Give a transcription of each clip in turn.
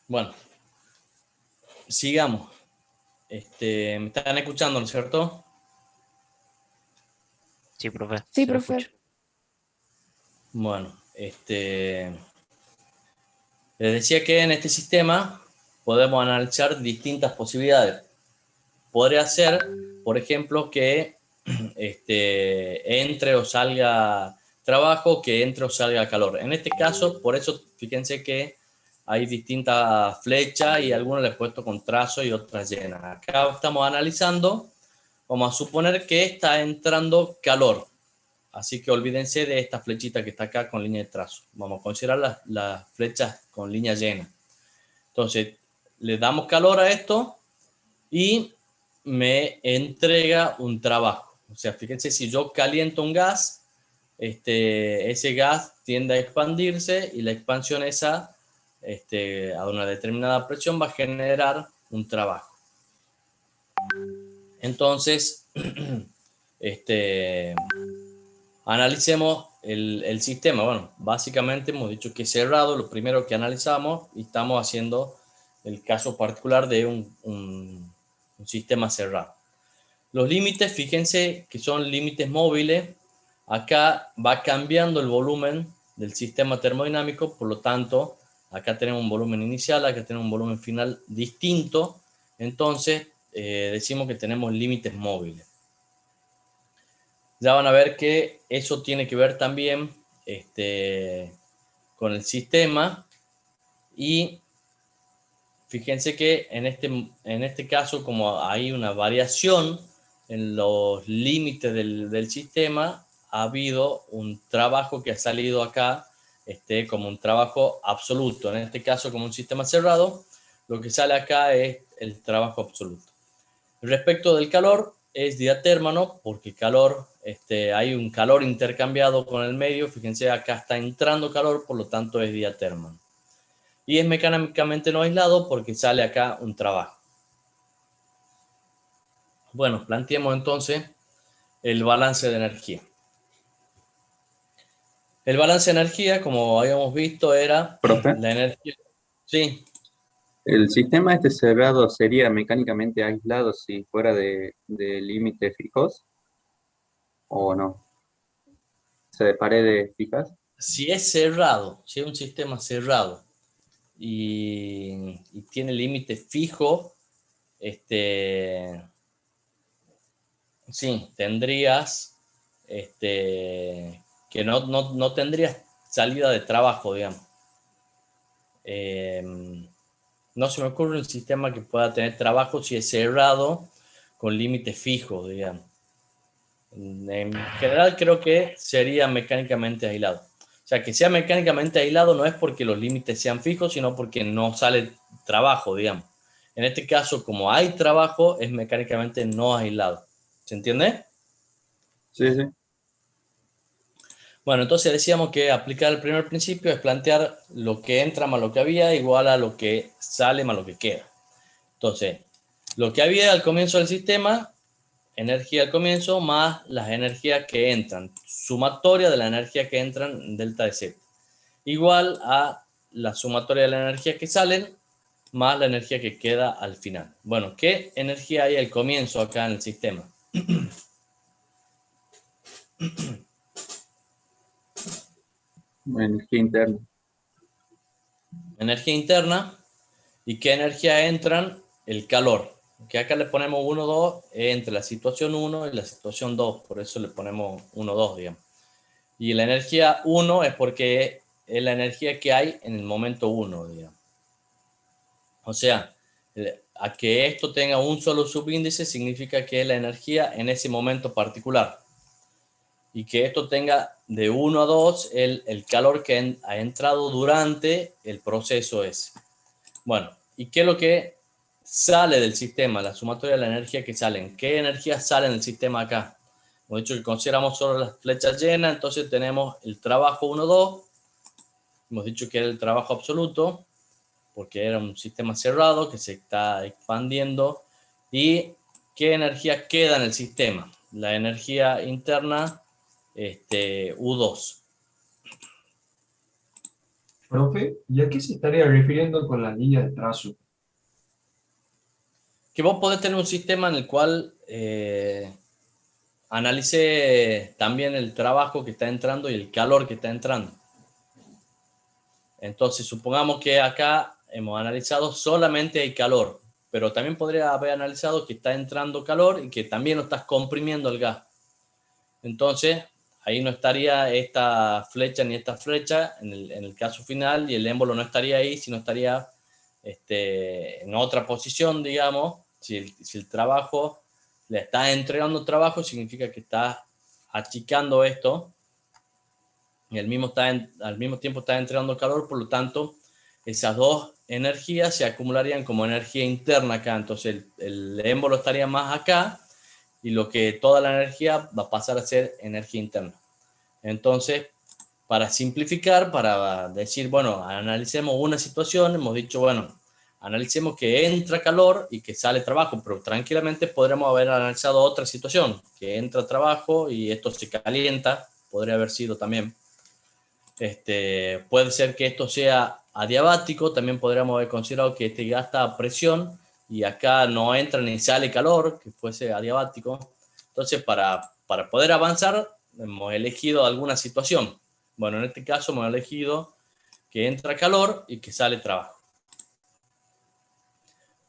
Bueno, sigamos. ¿Me están escuchando, no es cierto? Sí, profe, Sí, se lo profe. escucho. Bueno, les decía que en este sistema podemos analizar distintas posibilidades. Podría ser, por ejemplo, que entre o salga trabajo, que entre o salga calor. En este caso, por eso, fíjense que hay distintas flechas y algunas les he puesto con trazo y otras llenas. Acá estamos analizando, vamos a suponer que está entrando calor. Así que olvídense de esta flechita que está acá con línea de trazo. Vamos a considerar las flechas con línea llena. Entonces, le damos calor a esto y me entrega un trabajo. O sea, fíjense, si yo caliento un gas, ese gas tiende a expandirse y la expansión esa, a una determinada presión, va a generar un trabajo. Entonces, analicemos el sistema. Bueno, básicamente hemos dicho que es cerrado, lo primero que analizamos, y estamos haciendo el caso particular de un sistema cerrado. Los límites, fíjense que son límites móviles. Acá va cambiando el volumen del sistema termodinámico, por lo tanto, acá tenemos un volumen inicial, acá tenemos un volumen final distinto. Entonces, decimos que tenemos límites móviles. Ya van a ver que eso tiene que ver también con el sistema. Y fíjense que en este caso, como hay una variación en los límites del sistema, ha habido un trabajo que ha salido acá como un trabajo absoluto. En este caso, como un sistema cerrado, lo que sale acá es el trabajo absoluto. Respecto del calor, es diatérmano porque calor, hay un calor intercambiado con el medio. Fíjense, acá está entrando calor, por lo tanto es diatérmano. Y es mecánicamente no aislado porque sale acá un trabajo. Bueno, planteemos entonces el balance de energía. El balance de energía, como habíamos visto, era Profe, la energía. Sí, ¿el sistema este cerrado sería mecánicamente aislado si fuera de límites fijos o no? O sea, de paredes fijas. si es cerrado, si es un sistema cerrado y tiene límite fijo, sí, tendrías que no tendrías salida de trabajo, digamos. No se me ocurre un sistema que pueda tener trabajo si es cerrado con límites fijos, digamos. En general creo que sería mecánicamente aislado. O sea, que sea mecánicamente aislado no es porque los límites sean fijos, sino porque no sale trabajo, digamos. En este caso, como hay trabajo, es mecánicamente no aislado. ¿Se entiende? Sí, sí. Bueno, entonces decíamos que aplicar el primer principio es plantear lo que entra más lo que había igual a lo que sale más lo que queda. Entonces, lo que había al comienzo del sistema, energía al comienzo, más las energías que entran, sumatoria de la energía que entran, delta de Z, igual a la sumatoria de la energía que salen, más la energía que queda al final. Bueno, ¿qué energía hay al comienzo acá en el sistema? Energía interna. Energía interna. ¿Y qué energía entran? El calor. Que acá le ponemos 1, 2 entre la situación 1 y la situación 2, por eso le ponemos 1, 2, digamos. Y la energía 1 es porque es la energía que hay en el momento 1, digamos. O sea, a que esto tenga un solo subíndice significa que es la energía en ese momento particular. Y que esto tenga de 1 a 2 el calor que ha entrado durante el proceso ese. Bueno, ¿y qué es lo que sale del sistema? La sumatoria de la energía que salen. ¿Qué energía sale del sistema acá? Hemos dicho que consideramos solo las flechas llenas, entonces tenemos el trabajo 1, 2. Hemos dicho que era el trabajo absoluto, porque era un sistema cerrado que se está expandiendo. ¿Y qué energía queda en el sistema? La energía interna, U2. Profe, ¿y a qué se estaría refiriendo con la línea de trazo? Que vos podés tener un sistema en el cual analice también el trabajo que está entrando y el calor que está entrando. Entonces, supongamos que acá hemos analizado solamente el calor, pero también podría haber analizado que está entrando calor y que también lo estás comprimiendo el gas. Entonces, ahí no estaría esta flecha ni esta flecha en el caso final, y el émbolo no estaría ahí, sino estaría en otra posición, digamos. Si el trabajo le está entregando trabajo, significa que está achicando esto y al mismo tiempo está entregando calor, por lo tanto, esas dos energías se acumularían como energía interna acá. Entonces, el émbolo estaría más acá y lo que toda la energía va a pasar a ser energía interna. Entonces, para simplificar, para decir, bueno, analicemos una situación, hemos dicho, bueno, analicemos que entra calor y que sale trabajo, pero tranquilamente podríamos haber analizado otra situación, que entra trabajo y esto se calienta, podría haber sido también. Puede ser que esto sea adiabático, también podríamos haber considerado que este gas está a presión y acá no entra ni sale calor, que fuese adiabático. Entonces, para poder avanzar, hemos elegido alguna situación. Bueno, en este caso hemos elegido que entra calor y que sale trabajo.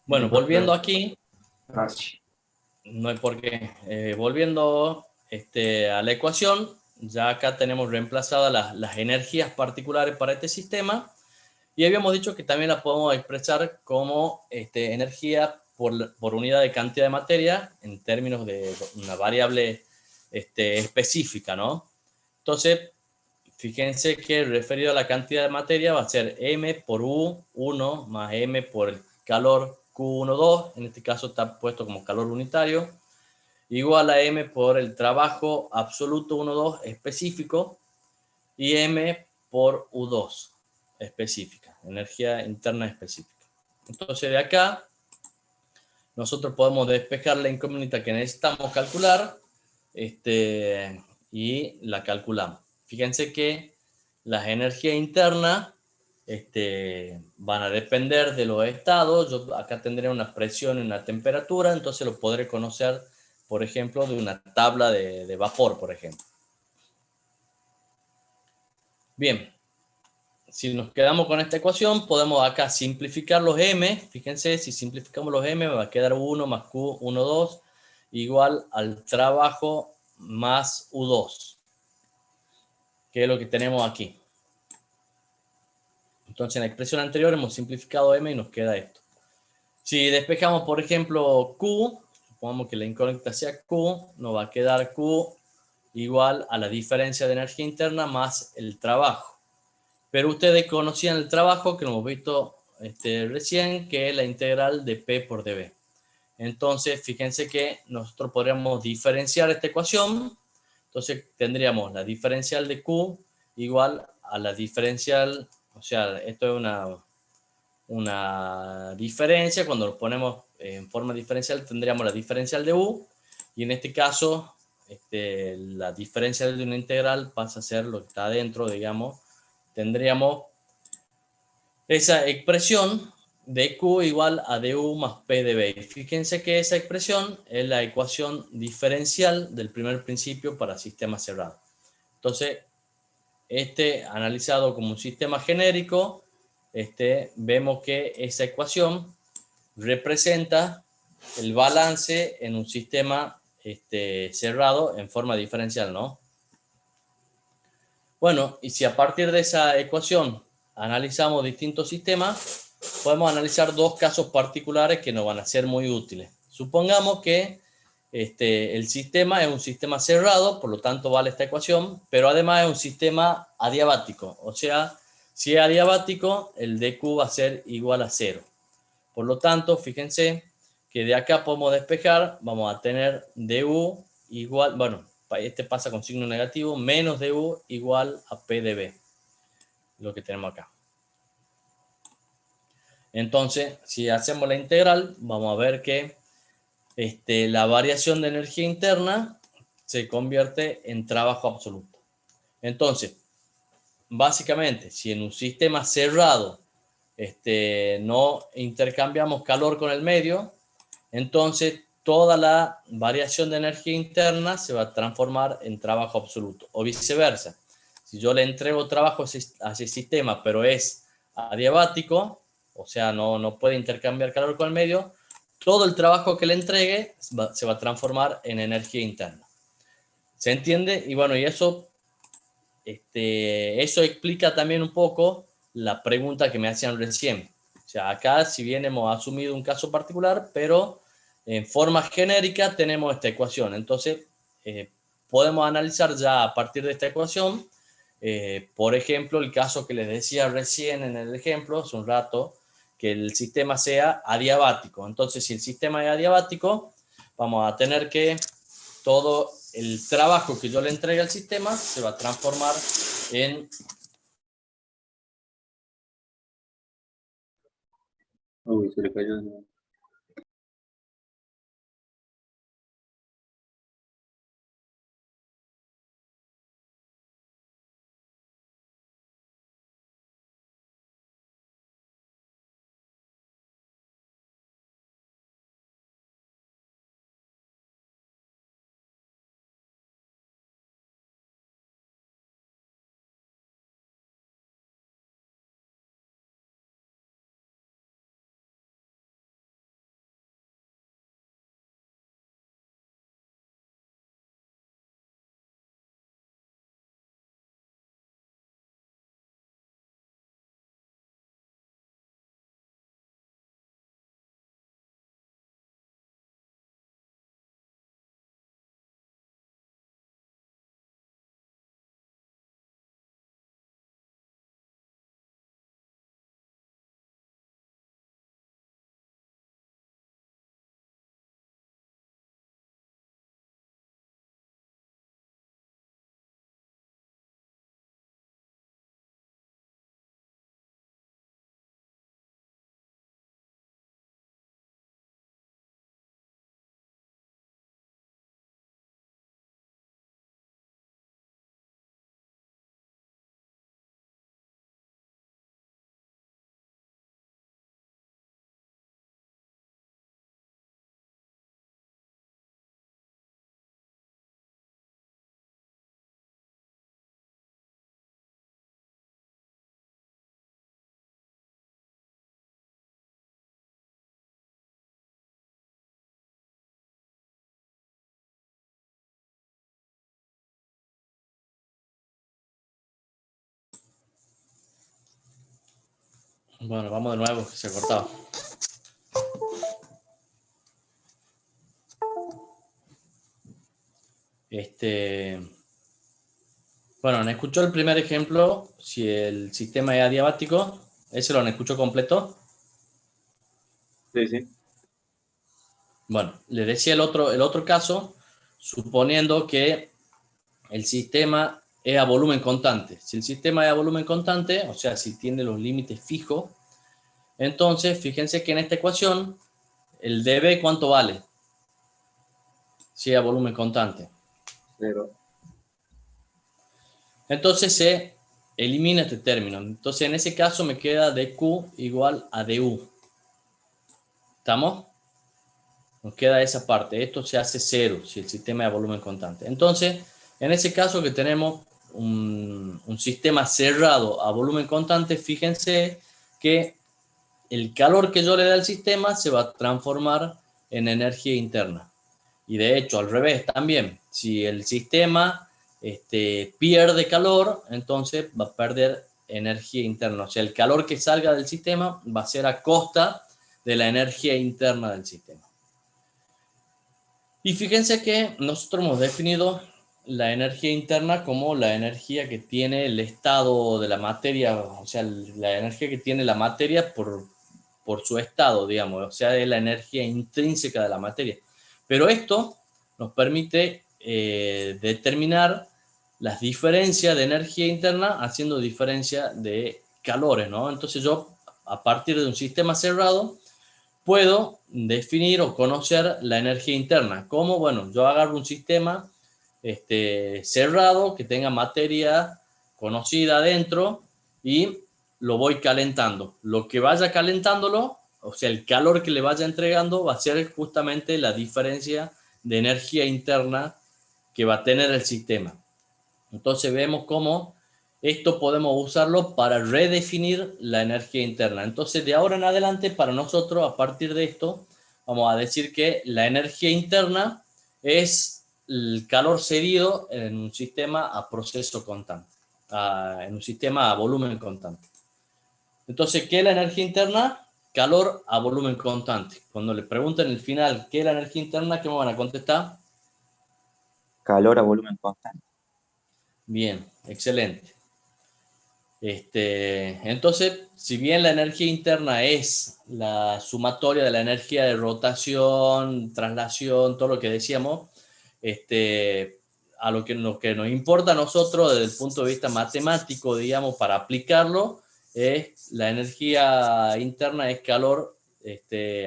Bien, Bueno, volviendo profe, aquí, gracias. no hay por qué. Volviendo a la ecuación, ya acá tenemos reemplazadas las energías particulares para este sistema. Y habíamos dicho que también la podemos expresar como energía por unidad de cantidad de materia en términos de una variable específica, ¿no? Entonces, fíjense que referido a la cantidad de materia va a ser m por u1 más m por el calor Q12, en este caso está puesto como calor unitario, igual a m por el trabajo absoluto 1,2 específico y m por U2 específica, energía interna específica. Entonces de acá nosotros podemos despejar la incógnita que necesitamos calcular y la calculamos. Fíjense que las energías internas van a depender de los estados. Yo acá tendré una presión y una temperatura, entonces lo podré conocer, por ejemplo, de una tabla de vapor, por ejemplo. Bien, si nos quedamos con esta ecuación, podemos acá simplificar los m. Fíjense, si simplificamos los m, me va a quedar 1 más Q12 igual al trabajo más U2, que es lo que tenemos aquí. Entonces, en la expresión anterior hemos simplificado m y nos queda esto. Si despejamos, por ejemplo, Q, supongamos que la incógnita sea Q, nos va a quedar Q igual a la diferencia de energía interna más el trabajo. Pero ustedes conocían el trabajo que hemos visto recién, que es la integral de P por dB. Entonces, fíjense que nosotros podríamos diferenciar esta ecuación. Entonces, tendríamos la diferencial de Q igual a la diferencial, o sea, esto es una diferencia. Cuando lo ponemos en forma diferencial, tendríamos la diferencial de U, y en este caso, la diferencial de una integral pasa a ser lo que está adentro, digamos. Tendríamos esa expresión de Q igual a du más P de B. Fíjense que esa expresión es la ecuación diferencial del primer principio para sistemas cerrados. Entonces, analizado como un sistema genérico, vemos que esa ecuación representa el balance en un sistema cerrado en forma diferencial, ¿no? Bueno, y si a partir de esa ecuación analizamos distintos sistemas, podemos analizar dos casos particulares que nos van a ser muy útiles. Supongamos que el sistema es un sistema cerrado, por lo tanto vale esta ecuación, pero además es un sistema adiabático. O sea, si es adiabático, el dq va a ser igual a 0. Por lo tanto, fíjense que de acá podemos despejar, vamos a tener du igual, bueno, pasa con signo negativo, menos du igual a P de B, lo que tenemos acá. Entonces, si hacemos la integral, vamos a ver que la variación de energía interna se convierte en trabajo absoluto. Entonces, básicamente, si en un sistema cerrado no intercambiamos calor con el medio, entonces toda la variación de energía interna se va a transformar en trabajo absoluto, o viceversa. Si yo le entrego trabajo a ese sistema, pero es adiabático, o sea, no puede intercambiar calor con el medio, todo el trabajo que le entregue se va a transformar en energía interna. ¿Se entiende? Y bueno, y eso explica también un poco la pregunta que me hacían recién. O sea, acá si bien hemos asumido un caso particular, pero en forma genérica tenemos esta ecuación. Entonces, podemos analizar ya a partir de esta ecuación, por ejemplo, el caso que les decía recién en el ejemplo, hace un rato, que el sistema sea adiabático. Entonces, si el sistema es adiabático, vamos a tener que todo el trabajo que yo le entregue al sistema se va a transformar en... Uy, se le cayó. Bueno, vamos de nuevo, que se ha cortado. Bueno, ¿han escuchado el primer ejemplo? Si el sistema es adiabático, ¿ese lo han escuchado completo? Sí, sí. Bueno, le decía el otro caso, suponiendo que el sistema es a volumen constante. Si el sistema es a volumen constante, o sea, si tiene los límites fijos, entonces fíjense que en esta ecuación, el dB, ¿cuánto vale? Si es a volumen constante. 0. Entonces se elimina este término. Entonces en ese caso me queda dQ igual a du. ¿Estamos? Nos queda esa parte. Esto se hace cero si el sistema es a volumen constante. Entonces, en ese caso que tenemos un sistema cerrado a volumen constante, fíjense que el calor que yo le dé al sistema se va a transformar en energía interna. Y de hecho, al revés también. Si el sistema pierde calor, entonces va a perder energía interna. O sea, el calor que salga del sistema va a ser a costa de la energía interna del sistema. Y fíjense que nosotros hemos definido la energía interna como la energía que tiene el estado de la materia, o sea, la energía que tiene la materia por su estado, digamos, o sea, es la energía intrínseca de la materia. Pero esto nos permite determinar las diferencias de energía interna haciendo diferencia de calores, ¿no? Entonces yo, a partir de un sistema cerrado, puedo definir o conocer la energía interna. ¿Cómo? Bueno, yo agarro un sistema cerrado que tenga materia conocida adentro y lo voy calentando. Lo que vaya calentándolo, o sea, el calor que le vaya entregando va a ser justamente la diferencia de energía interna que va a tener el sistema. Entonces vemos cómo esto podemos usarlo para redefinir la energía interna. Entonces de ahora en adelante para nosotros, a partir de esto, vamos a decir que la energía interna es el calor cedido en un sistema a proceso constante, en un sistema a volumen constante. Entonces, ¿qué es la energía interna? Calor a volumen constante. Cuando le pregunten en el final qué es la energía interna, ¿qué me van a contestar? Calor a volumen constante. Bien, excelente. Entonces, si bien la energía interna es la sumatoria de la energía de rotación, traslación, todo lo que decíamos, a lo que nos importa a nosotros desde el punto de vista matemático, digamos, para aplicarlo, es la energía interna es calor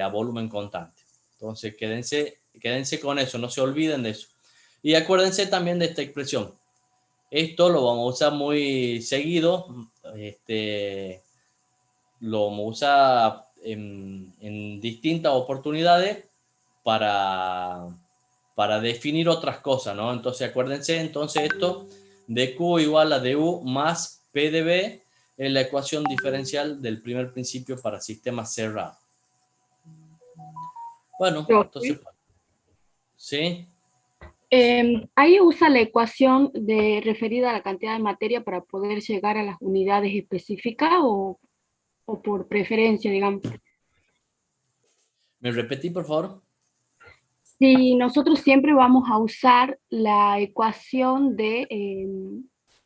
a volumen constante. Entonces, quédense con eso, no se olviden de eso. Y acuérdense también de esta expresión. Esto lo vamos a usar muy seguido, lo vamos a usar en distintas oportunidades para definir otras cosas, ¿no? Entonces acuérdense, entonces esto de Q igual a du más P de B es la ecuación diferencial del primer principio para sistemas cerrados. Bueno, entonces, ¿sí? Ahí usa la ecuación referida a la cantidad de materia para poder llegar a las unidades específicas o por preferencia, digamos. ¿Me repetí, por favor? Si nosotros siempre vamos a usar la ecuación de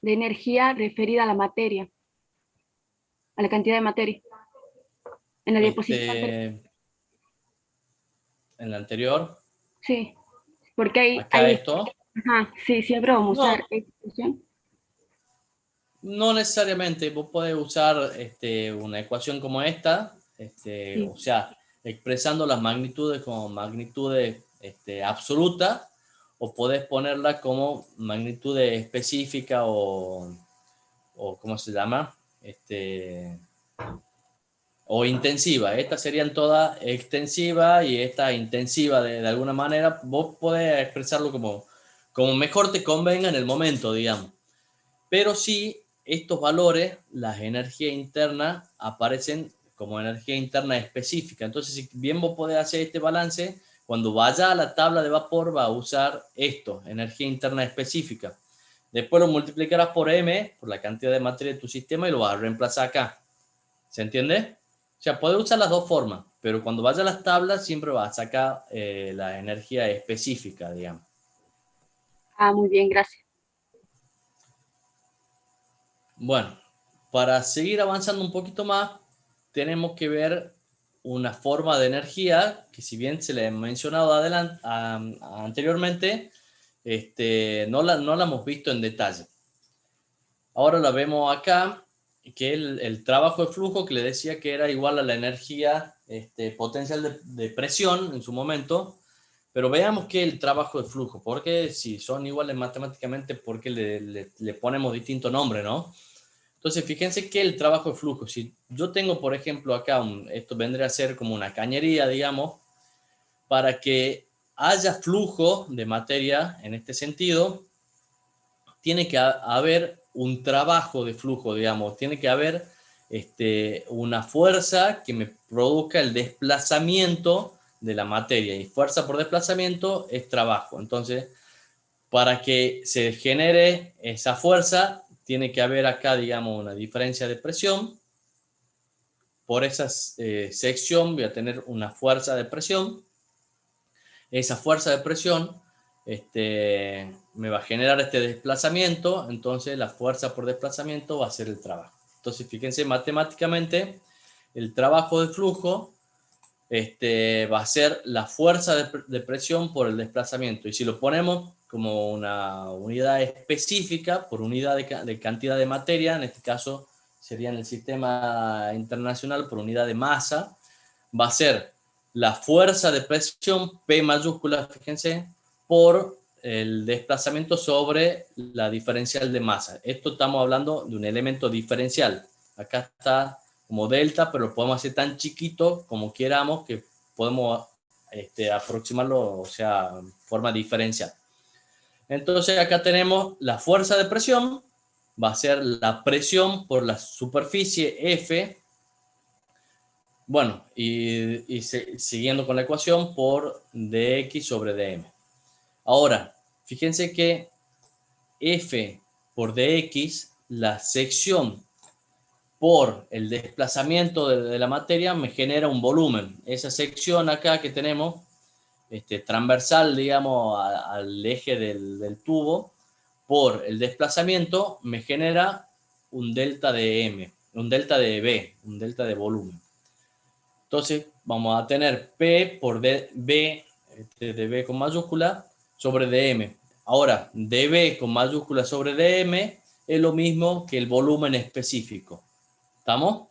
energía referida a la materia, a la cantidad de materia, en la diapositiva anterior. En la anterior, Sí, porque acá esto. Ajá, sí, siempre vamos a No, usar esta ecuación. no necesariamente, vos podés usar una ecuación como esta, Sí. o sea, expresando las magnitudes como magnitudes absolutas, o podés ponerla como magnitud específica o ¿cómo se llama? O intensiva. Estas serían todas extensiva y esta intensiva de alguna manera. Vos podés expresarlo como mejor te convenga en el momento, digamos. Pero sí, estos valores, las energías internas, aparecen como energía interna específica. Entonces, si bien vos podés hacer este balance, cuando vaya a la tabla de vapor va a usar esto, energía interna específica. Después lo multiplicarás por M, por la cantidad de materia de tu sistema, y lo vas a reemplazar acá. ¿Se entiende? O sea, puedes usar las dos formas, pero cuando vaya a las tablas siempre vas a sacar la energía específica, digamos. Ah, muy bien, gracias. Bueno, para seguir avanzando un poquito más, tenemos que ver una forma de energía que, si bien se le he mencionado anteriormente, no la hemos visto en detalle. Ahora la vemos acá, que es el trabajo de flujo, que le decía que era igual a la energía potencial de presión en su momento. Pero veamos qué es el trabajo de flujo, porque si son iguales matemáticamente, ¿por qué le ponemos distinto nombre, no? Entonces, fíjense que el trabajo de flujo, si yo tengo, por ejemplo, acá, esto vendría a ser como una cañería, digamos, para que haya flujo de materia en este sentido, tiene que haber un trabajo de flujo, digamos, tiene que haber una fuerza que me produzca el desplazamiento de la materia, y fuerza por desplazamiento es trabajo. Entonces, para que se genere esa fuerza, tiene que haber acá, digamos, una diferencia de presión. Por esa sección voy a tener una fuerza de presión. Esa fuerza de presión me va a generar este desplazamiento, entonces la fuerza por desplazamiento va a ser el trabajo. Entonces, fíjense, matemáticamente, el trabajo de flujo va a ser la fuerza de presión por el desplazamiento. Y si lo ponemos como una unidad específica por unidad de cantidad de materia, en este caso sería en el sistema internacional por unidad de masa, va a ser la fuerza de presión P mayúscula, fíjense, por el desplazamiento sobre la diferencial de masa. Esto estamos hablando de un elemento diferencial. Acá está como delta, pero lo podemos hacer tan chiquito como queramos que podemos aproximarlo, o sea, forma diferencial. Entonces acá tenemos la fuerza de presión, va a ser la presión por la superficie F, bueno, y siguiendo con la ecuación por dx sobre dm. Ahora, fíjense que F por dx, la sección por el desplazamiento de la materia me genera un volumen. Esa sección acá que tenemos, transversal, digamos, al eje del tubo, por el desplazamiento me genera un delta de M, un delta de B, un delta de volumen. Entonces vamos a tener P por B, de B con mayúscula, sobre dm. Ahora, dB con mayúscula sobre dm es lo mismo que el volumen específico. ¿Estamos?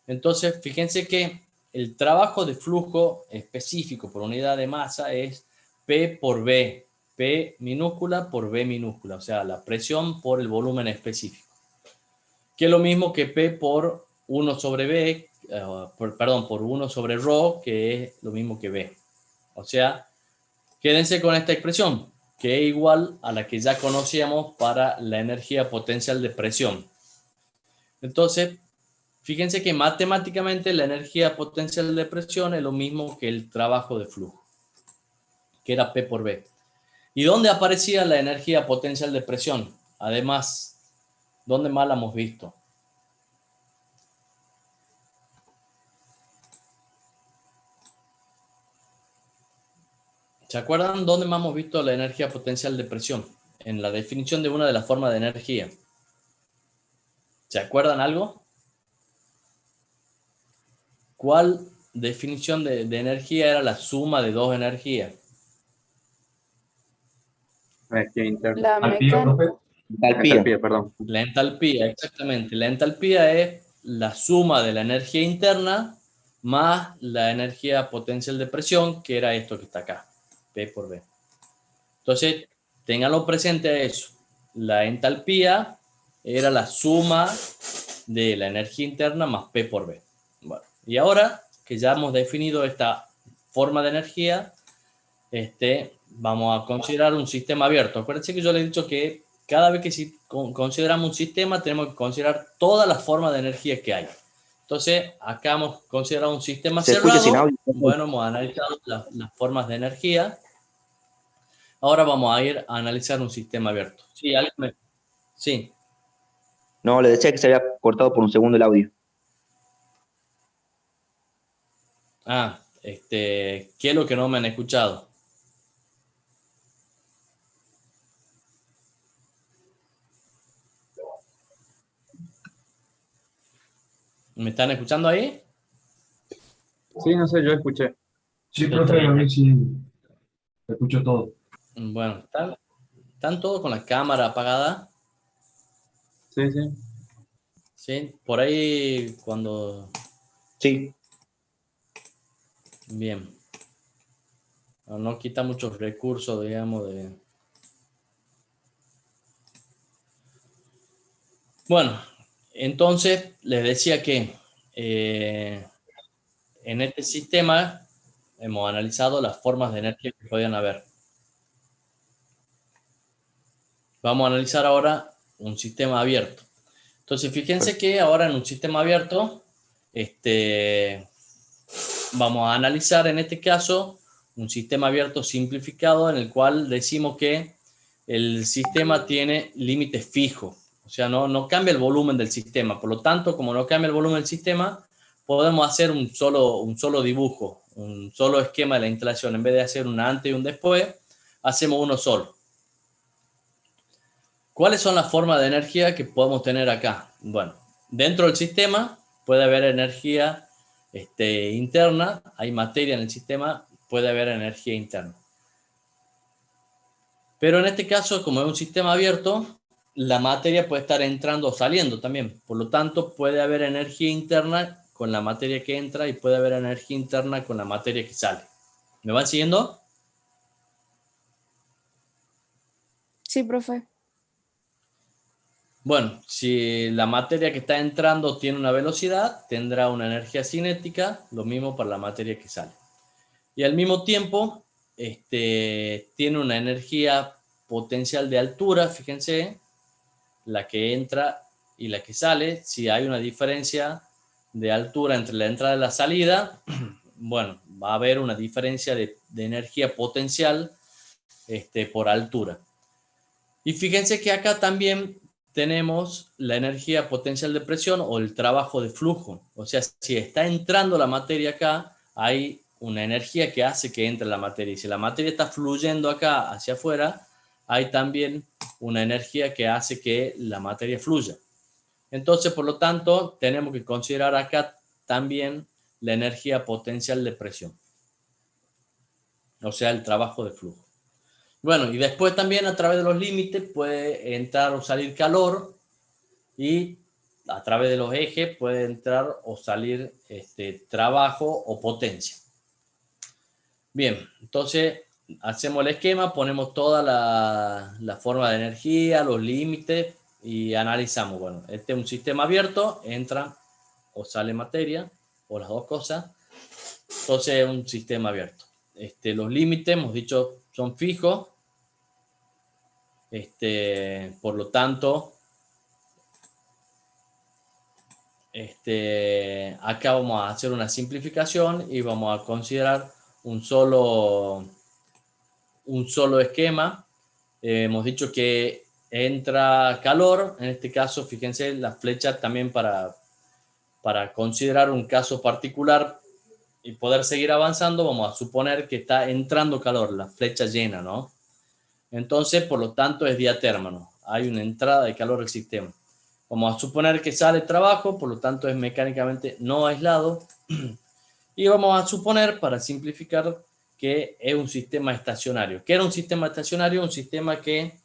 Entonces, fíjense que el trabajo de flujo específico por unidad de masa es P por B, P minúscula por B minúscula, o sea, la presión por el volumen específico. Que es lo mismo que P por 1 sobre B, por 1 sobre ρ, que es lo mismo que B. O sea, quédense con esta expresión, que es igual a la que ya conocíamos para la energía potencial de presión. Entonces, fíjense que matemáticamente la energía potencial de presión es lo mismo que el trabajo de flujo, que era P por B. ¿Y dónde aparecía la energía potencial de presión? Además, ¿dónde más la hemos visto? ¿Se acuerdan dónde más hemos visto la energía potencial de presión? En la definición de una de las formas de energía. ¿Se acuerdan algo? ¿Cuál definición de energía era la suma de dos energías? Energía interna. La Alpía, mecánica. profe. Entalpía, perdón. La entalpía, exactamente. La entalpía es la suma de la energía interna más la energía potencial de presión, que era esto que está acá, P por B. Entonces, ténganlo presente a eso. La entalpía era la suma de la energía interna más P por B. Bueno, y ahora que ya hemos definido esta forma de energía, vamos a considerar un sistema abierto. Acuérdense que yo les he dicho que cada vez que consideramos un sistema, tenemos que considerar todas las formas de energía que hay. Entonces, acá hemos considerado un sistema Se escucha sin cerrado. audio. Bueno, hemos analizado las formas de energía. Ahora vamos a ir a analizar un sistema abierto. Sí, sí. No, le decía que se había cortado por un segundo el audio. Ah, ¿qué es lo que no me han escuchado? ¿Me están escuchando ahí? Sí, no sé, yo escuché. Sí, profe, a mí sí. Te escucho todo. Bueno, ¿están todos con la cámara apagada? Sí, sí. Sí, por ahí cuando... Sí. Bien. No quita muchos recursos, digamos, de... Bueno, entonces les decía que en este sistema hemos analizado las formas de energía que podían haber. Vamos a analizar ahora un sistema abierto. Entonces, fíjense que ahora en un sistema abierto, vamos a analizar en este caso un sistema abierto simplificado en el cual decimos que el sistema tiene límites fijos. O sea, no cambia el volumen del sistema. Por lo tanto, como no cambia el volumen del sistema, podemos hacer un solo dibujo, un solo esquema de la instalación. En vez de hacer un antes y un después, hacemos uno solo. ¿Cuáles son las formas de energía que podemos tener acá? Bueno, dentro del sistema puede haber energía interna, hay materia en el sistema, puede haber energía interna. Pero en este caso, como es un sistema abierto, la materia puede estar entrando o saliendo también. Por lo tanto, puede haber energía interna con la materia que entra y puede haber energía interna con la materia que sale. ¿Me van siguiendo? Sí, profe. Bueno, si la materia que está entrando tiene una velocidad, tendrá una energía cinética, lo mismo para la materia que sale. Y al mismo tiempo, tiene una energía potencial de altura, fíjense, la que entra y la que sale. Si hay una diferencia de altura entre la entrada y la salida, bueno, va a haber una diferencia de energía potencial por altura. Y fíjense que acá también tenemos la energía potencial de presión o el trabajo de flujo. O sea, si está entrando la materia acá, hay una energía que hace que entre la materia. Y si la materia está fluyendo acá hacia afuera, hay también una energía que hace que la materia fluya. Entonces, por lo tanto, tenemos que considerar acá también la energía potencial de presión. O sea, el trabajo de flujo. Bueno, y después también a través de los límites puede entrar o salir calor, y a través de los ejes puede entrar o salir trabajo o potencia. Bien, entonces hacemos el esquema, ponemos toda la forma de energía, los límites y analizamos. Bueno, este es un sistema abierto, entra o sale materia, o las dos cosas. Entonces es un sistema abierto. Los límites, hemos dicho, son fijos. Por lo tanto, acá vamos a hacer una simplificación y vamos a considerar un solo esquema. Hemos dicho que entra calor, en este caso, fíjense la flecha también para considerar un caso particular y poder seguir avanzando, vamos a suponer que está entrando calor, la flecha llena, ¿no? Entonces, por lo tanto, es diatérmano. Hay una entrada de calor al sistema. Vamos a suponer que sale trabajo, por lo tanto es mecánicamente no aislado. Y vamos a suponer, para simplificar, que es un sistema estacionario. ¿Qué era un sistema estacionario? Un sistema que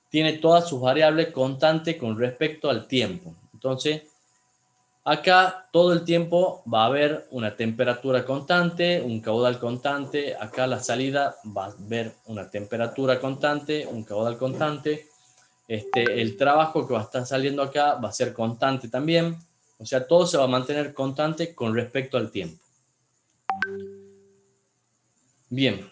tiene todas sus variables constantes con respecto al tiempo. Entonces, acá todo el tiempo va a haber una temperatura constante, un caudal constante. Acá la salida va a haber una temperatura constante, un caudal constante. El trabajo que va a estar saliendo acá va a ser constante también. O sea, todo se va a mantener constante con respecto al tiempo. Bien.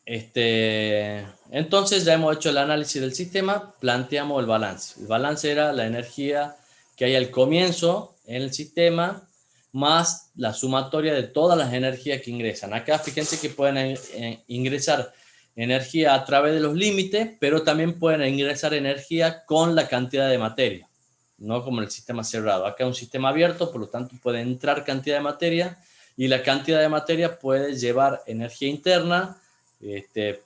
Entonces ya hemos hecho el análisis del sistema, planteamos el balance. El balance era la energía que hay al comienzo en el sistema más la sumatoria de todas las energías que ingresan. Acá fíjense que pueden ingresar energía a través de los límites, pero también pueden ingresar energía con la cantidad de materia, no como en el sistema cerrado. Acá es un sistema abierto, por lo tanto puede entrar cantidad de materia y la cantidad de materia puede llevar energía interna.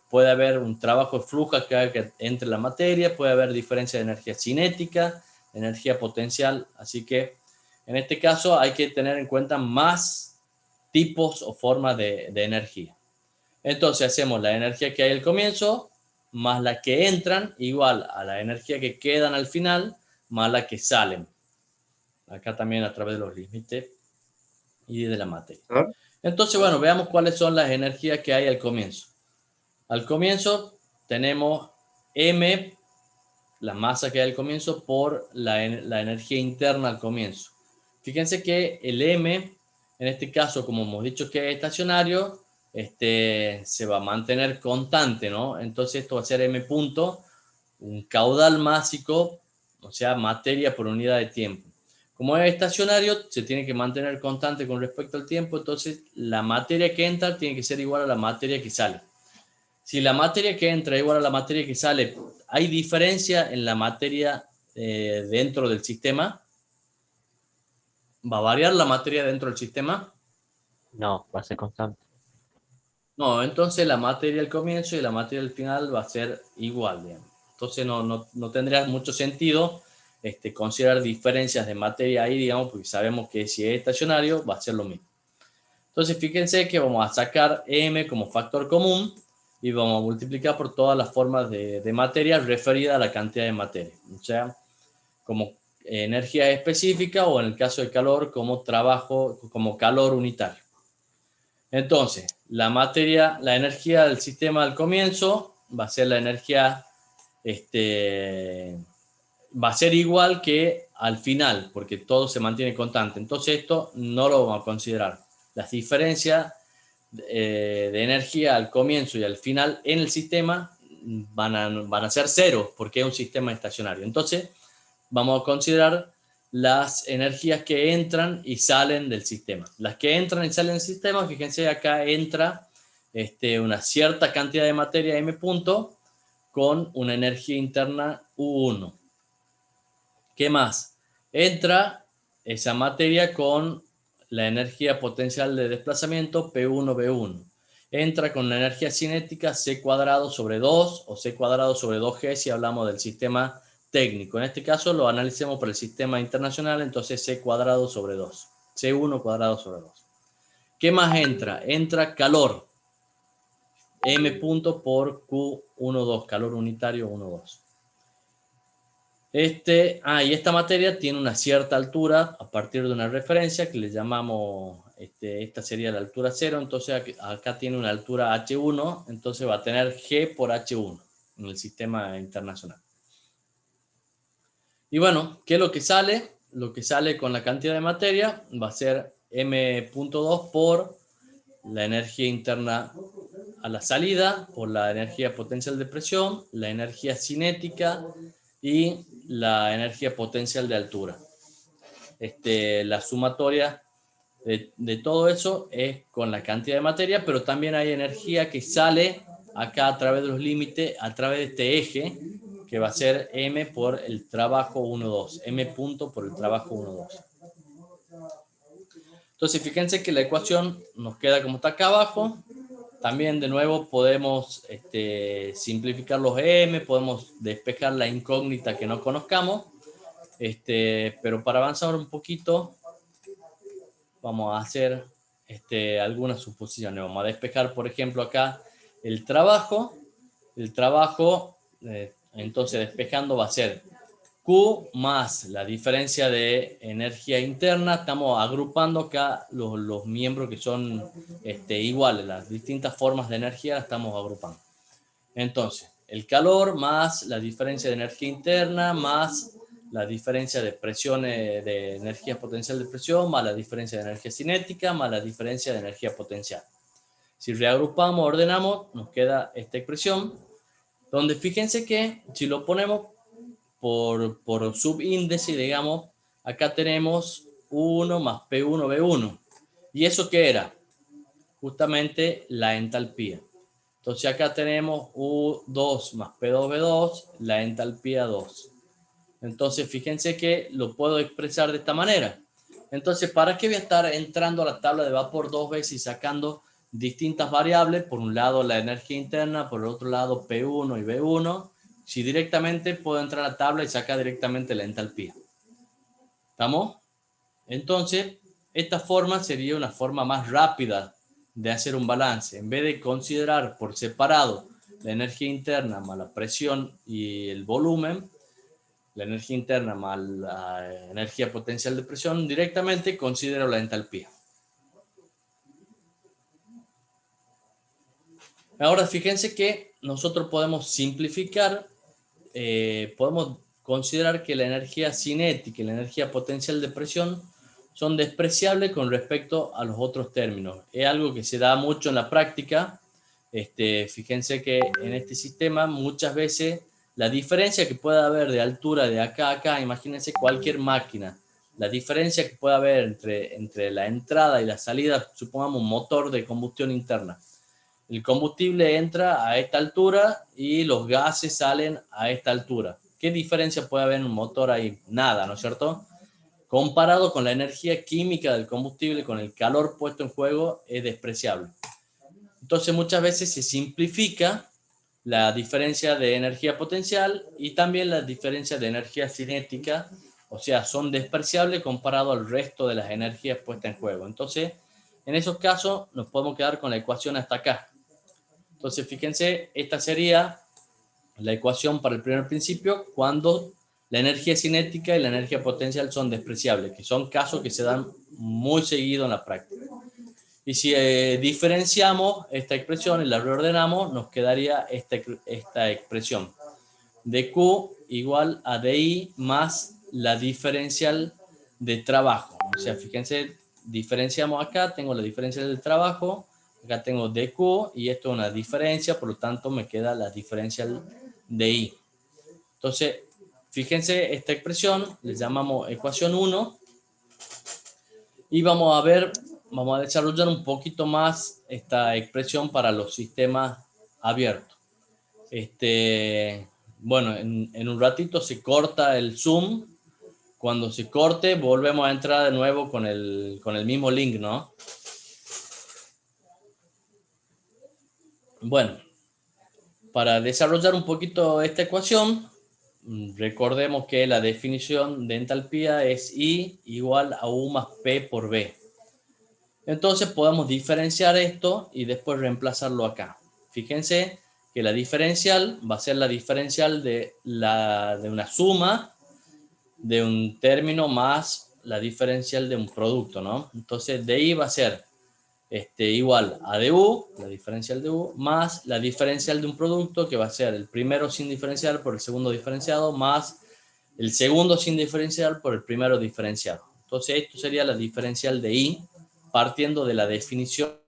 Puede haber un trabajo de flujo acá que entre la materia, puede haber diferencia de energía cinética, energía potencial, así que en este caso hay que tener en cuenta más tipos o formas de energía. Entonces hacemos la energía que hay al comienzo más la que entran igual a la energía que quedan al final más la que salen. Acá también a través de los límites y de la materia. Entonces, bueno, veamos cuáles son las energías que hay al comienzo. Al comienzo tenemos M, la masa que hay al comienzo, por la energía interna al comienzo. Fíjense que el M, en este caso, como hemos dicho que es estacionario, se va a mantener constante, ¿no? Entonces esto va a ser M punto, un caudal másico, o sea, materia por unidad de tiempo. Como es estacionario, se tiene que mantener constante con respecto al tiempo, entonces la materia que entra tiene que ser igual a la materia que sale. Si la materia que entra es igual a la materia que sale, ¿hay diferencia en la materia dentro del sistema? ¿Va a variar la materia dentro del sistema? No, va a ser constante. No, entonces la materia al comienzo y la materia al final va a ser igual, digamos. Entonces no tendría mucho sentido considerar diferencias de materia ahí, digamos, porque sabemos que si es estacionario va a ser lo mismo. Entonces fíjense que vamos a sacar M como factor común y vamos a multiplicar por todas las formas de materia referida a la cantidad de materia. O sea, como energía específica o en el caso de calor como trabajo, como calor unitario. Entonces, la energía del sistema al comienzo va a ser la energía va a ser igual que al final, porque todo se mantiene constante. Entonces esto no lo vamos a considerar. Las diferencias de energía al comienzo y al final en el sistema van a ser cero, porque es un sistema estacionario. Entonces vamos a considerar las energías que entran y salen del sistema. Las que entran y salen del sistema, fíjense, acá entra una cierta cantidad de materia M punto con una energía interna U1. ¿Qué más? Entra esa materia con la energía potencial de desplazamiento P1V1. Entra con una energía cinética C cuadrado sobre 2 o C cuadrado sobre 2G si hablamos del sistema técnico. En este caso lo analicemos por el sistema internacional, entonces C cuadrado sobre 2. C1 cuadrado sobre 2. ¿Qué más entra? Entra calor. M punto por Q12, calor unitario 1,2. Y esta materia tiene una cierta altura a partir de una referencia que le llamamos, esta sería la altura 0, entonces acá tiene una altura H1, entonces va a tener G por H1 en el sistema internacional. Y bueno, ¿qué es lo que sale? Lo que sale con la cantidad de materia va a ser M.2 por la energía interna a la salida, por la energía potencial de presión, la energía cinética y la energía potencial de altura. La sumatoria de todo eso es con la cantidad de materia, pero también hay energía que sale acá a través de los límites, a través de este eje, que va a ser M por el trabajo 1,2. M punto por el trabajo 1,2. Entonces, fíjense que la ecuación nos queda como está acá abajo. También, de nuevo, podemos simplificar los M, podemos despejar la incógnita que no conozcamos. Pero para avanzar un poquito, vamos a hacer algunas suposiciones. Vamos a despejar, por ejemplo, acá el trabajo. El trabajo, entonces despejando, va a ser Q más la diferencia de energía interna. Estamos agrupando acá los miembros que son iguales, las distintas formas de energía las estamos agrupando. Entonces, el calor más la diferencia de energía interna más la diferencia de presión de energía potencial de presión más la diferencia de energía cinética más la diferencia de energía potencial. Si reagrupamos, ordenamos, nos queda esta expresión, donde fíjense que si lo ponemos por subíndice, digamos, acá tenemos 1 más P1V1. ¿Y eso qué era? Justamente la entalpía. Entonces acá tenemos U2 más P2V2, la entalpía 2. Entonces fíjense que lo puedo expresar de esta manera. Entonces, ¿para qué voy a estar entrando a la tabla de vapor dos veces y sacando distintas variables? Por un lado la energía interna, por el otro lado P1 y V1. Si directamente puedo entrar a la tabla y sacar directamente la entalpía. ¿Estamos? Entonces, esta forma sería una forma más rápida de hacer un balance. En vez de considerar por separado la energía interna más la presión y el volumen, la energía interna más la energía potencial de presión, directamente considero la entalpía. Ahora fíjense que nosotros podemos simplificar, podemos considerar que la energía cinética y la energía potencial de presión son despreciables con respecto a los otros términos. Es algo que se da mucho en la práctica. Fíjense que en este sistema muchas veces la diferencia que puede haber de altura de acá a acá, imagínense cualquier máquina, la diferencia que puede haber entre la entrada y la salida, supongamos un motor de combustión interna. El combustible entra a esta altura y los gases salen a esta altura. ¿Qué diferencia puede haber en un motor ahí? Nada, ¿no es cierto? Comparado con la energía química del combustible, con el calor puesto en juego, es despreciable. Entonces muchas veces se simplifica la diferencia de energía potencial y también la diferencia de energía cinética, o sea, son despreciables comparado al resto de las energías puestas en juego. Entonces, en esos casos nos podemos quedar con la ecuación hasta acá. Entonces, fíjense, esta sería la ecuación para el primer principio cuando la energía cinética y la energía potencial son despreciables, que son casos que se dan muy seguido en la práctica. Y si diferenciamos esta expresión y la reordenamos, nos quedaría esta expresión. de Q igual a DI más la diferencial de trabajo. O sea, fíjense, diferenciamos acá, tengo la diferencial del trabajo, acá tengo DQ y esto es una diferencia, por lo tanto me queda la diferencial de I. Entonces, fíjense, esta expresión le llamamos ecuación 1 y vamos a desarrollar un poquito más esta expresión para los sistemas abiertos. Bueno, en un ratito se corta el Zoom. Cuando se corte, volvemos a entrar de nuevo con el mismo link, ¿no? Bueno, para desarrollar un poquito esta ecuación, recordemos que la definición de entalpía es I igual a U más P por B. Entonces podemos diferenciar esto y después reemplazarlo acá. Fíjense que la diferencial va a ser la diferencial de una suma de un término más la diferencial de un producto, ¿no? Entonces de I va a ser igual a du, la diferencial de u, más la diferencial de un producto, que va a ser el primero sin diferencial por el segundo diferenciado, más el segundo sin diferencial por el primero diferenciado. Entonces esto sería la diferencial de I, partiendo de la definición